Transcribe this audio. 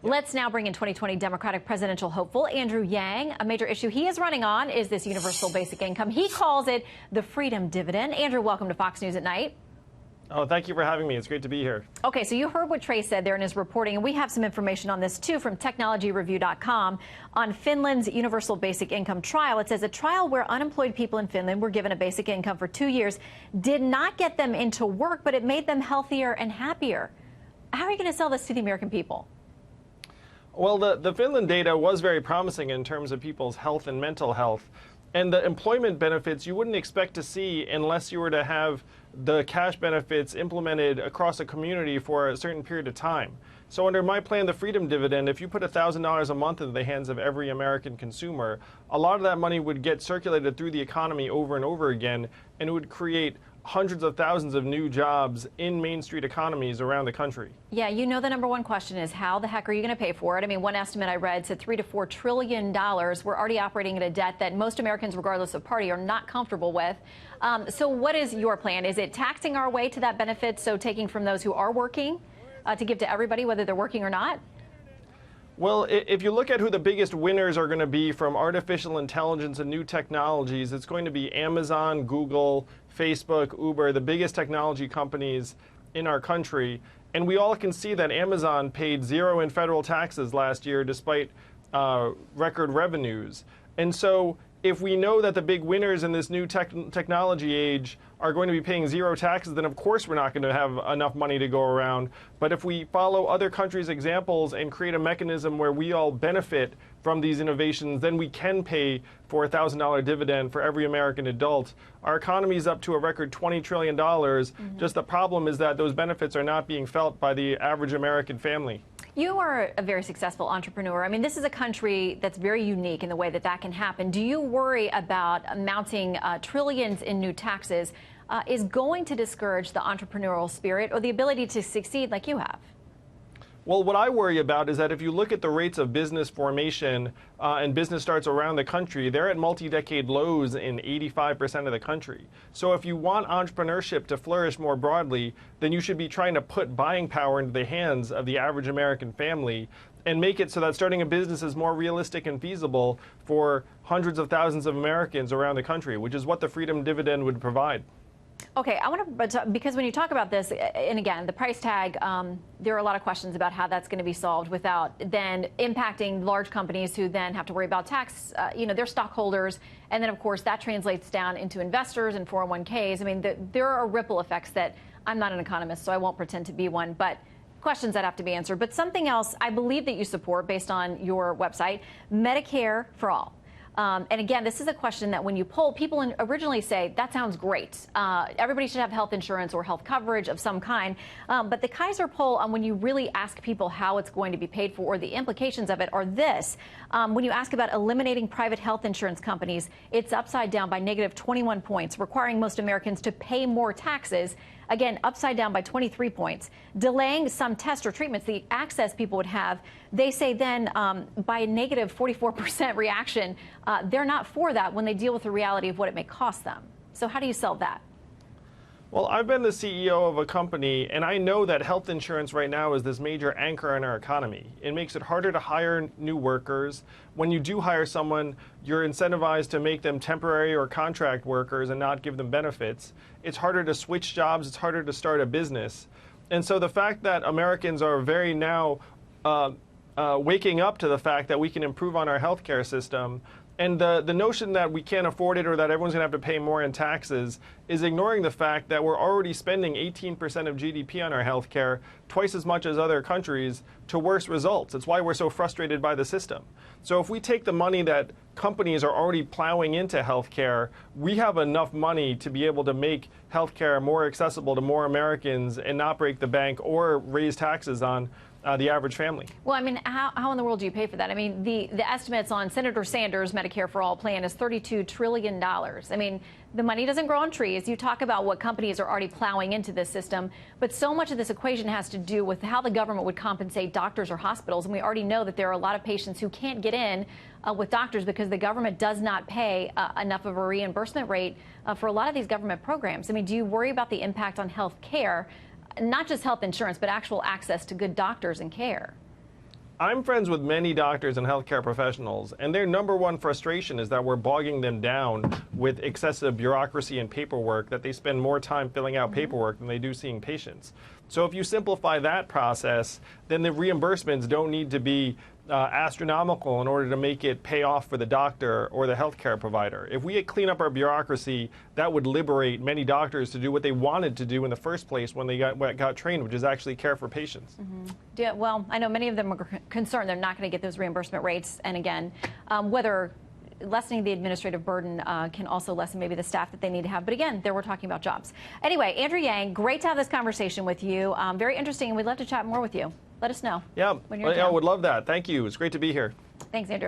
Let's now bring in 2020 Democratic presidential hopeful Andrew Yang. A major issue he is running on is this universal basic income. He calls it the freedom dividend. Andrew, welcome to Fox News at Night. Oh, thank you for having me. It's great to be here. Okay, so you heard what Trey said there in his reporting, and we have some information on this, too, from technologyreview.com on Finland's universal basic income trial. It says a trial where unemployed people in Finland were given a basic income for 2 years did not get them into work, but it made them healthier and happier. How are you going to sell this to the American people? Well, the Finland data was very promising in terms of people's health and mental health. And the employment benefits you wouldn't expect to see unless you were to have the cash benefits implemented across a community for a certain period of time. So under my plan, the freedom dividend, if you put $1,000 a month into the hands of every American consumer, a lot of that money would get circulated through the economy over and over again, and it would create hundreds of thousands of new jobs in Main Street economies around the country. Yeah, you know the number one question is how the heck are you going to pay for it? I mean, one estimate I read said $3 to $4 trillion. We're already operating at a debt that most Americans, regardless of party, are not comfortable with. So what is your plan? Is it taxing our way to that benefit, so taking from those who are working to give to everybody, whether they're working or not? Well, if you look at who the biggest winners are going to be from artificial intelligence and new technologies, it's going to be Amazon, Google, Facebook, Uber, the biggest technology companies in our country. And we all can see that Amazon paid zero in federal taxes last year despite record revenues. And so if we know that the big winners in this new technology age are going to be paying zero taxes, then of course we're not going to have enough money to go around. But if we follow other countries' examples and create a mechanism where we all benefit from these innovations, then we can pay for a $1,000 dividend for every American adult. Our economy is up to a record $20 trillion. Just the problem is that those benefits are not being felt by the average American family. You are a very successful entrepreneur. I mean, this is a country that's very unique in the way that that can happen. Do you worry about mounting trillions in new taxes is going to discourage the entrepreneurial spirit or the ability to succeed like you have? Well, what I worry about is that if you look at the rates of business formation and business starts around the country, they're at multi-decade lows in 85% of the country. So if you want entrepreneurship to flourish more broadly, then you should be trying to put buying power into the hands of the average American family and make it so that starting a business is more realistic and feasible for hundreds of thousands of Americans around the country, which is what the freedom dividend would provide. Okay, I want to, because when you talk about this, and again, the price tag, there are a lot of questions about how that's going to be solved without then impacting large companies who then have to worry about tax, their stockholders. And then, of course, that translates down into investors and 401ks. I mean, there are ripple effects that I'm not an economist, so I won't pretend to be one, but questions that have to be answered. But something else I believe that you support based on your website, Medicare for all. And again, this is a question that when you poll, people originally say, that sounds great. Everybody should have health insurance or health coverage of some kind. But the Kaiser poll, when you really ask people how it's going to be paid for or the implications of it are this. When you ask about eliminating private health insurance companies, it's upside down by negative 21 points, requiring most Americans to pay more taxes. Again, upside down by 23 points. Delaying some tests or treatments, the access people would have, they say then by a negative 44% reaction, they're not for that when they deal with the reality of what it may cost them. So how do you solve that? Well, I've been the CEO of a company, and I know that health insurance right now is this major anchor in our economy. It makes it harder to hire new workers. When you do hire someone, you're incentivized to make them temporary or contract workers and not give them benefits. It's harder to switch jobs. It's harder to start a business. And so the fact that Americans are very now waking up to the fact that we can improve on our healthcare system, and the notion that we can't afford it or that everyone's going to have to pay more in taxes is ignoring the fact that we're already spending 18% of GDP on our health care, twice as much as other countries, to worse results. It's why we're so frustrated by the system. So if we take the money that companies are already plowing into health care, we have enough money to be able to make health care more accessible to more Americans and not break the bank or raise taxes on the average family. Well, I mean, how in the world do you pay for that? I mean, the estimates on Senator Sanders' Medicare for All plan is $32 trillion. I mean, the money doesn't grow on trees. You talk about what companies are already plowing into this system, but so much of this equation has to do with how the government would compensate doctors or hospitals. And we already know that there are a lot of patients who can't get in with doctors because the government does not pay enough of a reimbursement rate for a lot of these government programs. I mean, do you worry about the impact on health care? Not just health insurance, but actual access to good doctors and care? I'm friends with many doctors and healthcare professionals, and their number one frustration is that we're bogging them down with excessive bureaucracy and paperwork, that they spend more time filling out paperwork than they do seeing patients. So if you simplify that process, then the reimbursements don't need to be astronomical in order to make it pay off for the doctor or the healthcare provider. If we clean up our bureaucracy, that would liberate many doctors to do what they wanted to do in the first place when they got trained, which is actually care for patients. Yeah, well, I know many of them are concerned they're not going to get those reimbursement rates. And again, whether lessening the administrative burden can also lessen maybe the staff that they need to have. But again, there we're talking about jobs. Anyway, Andrew Yang, great to have this conversation with you. Very interesting, and we'd love to chat more with you. Let us know. Yeah, when you're I would love that. Thank you. It's great to be here. Thanks, Andrew.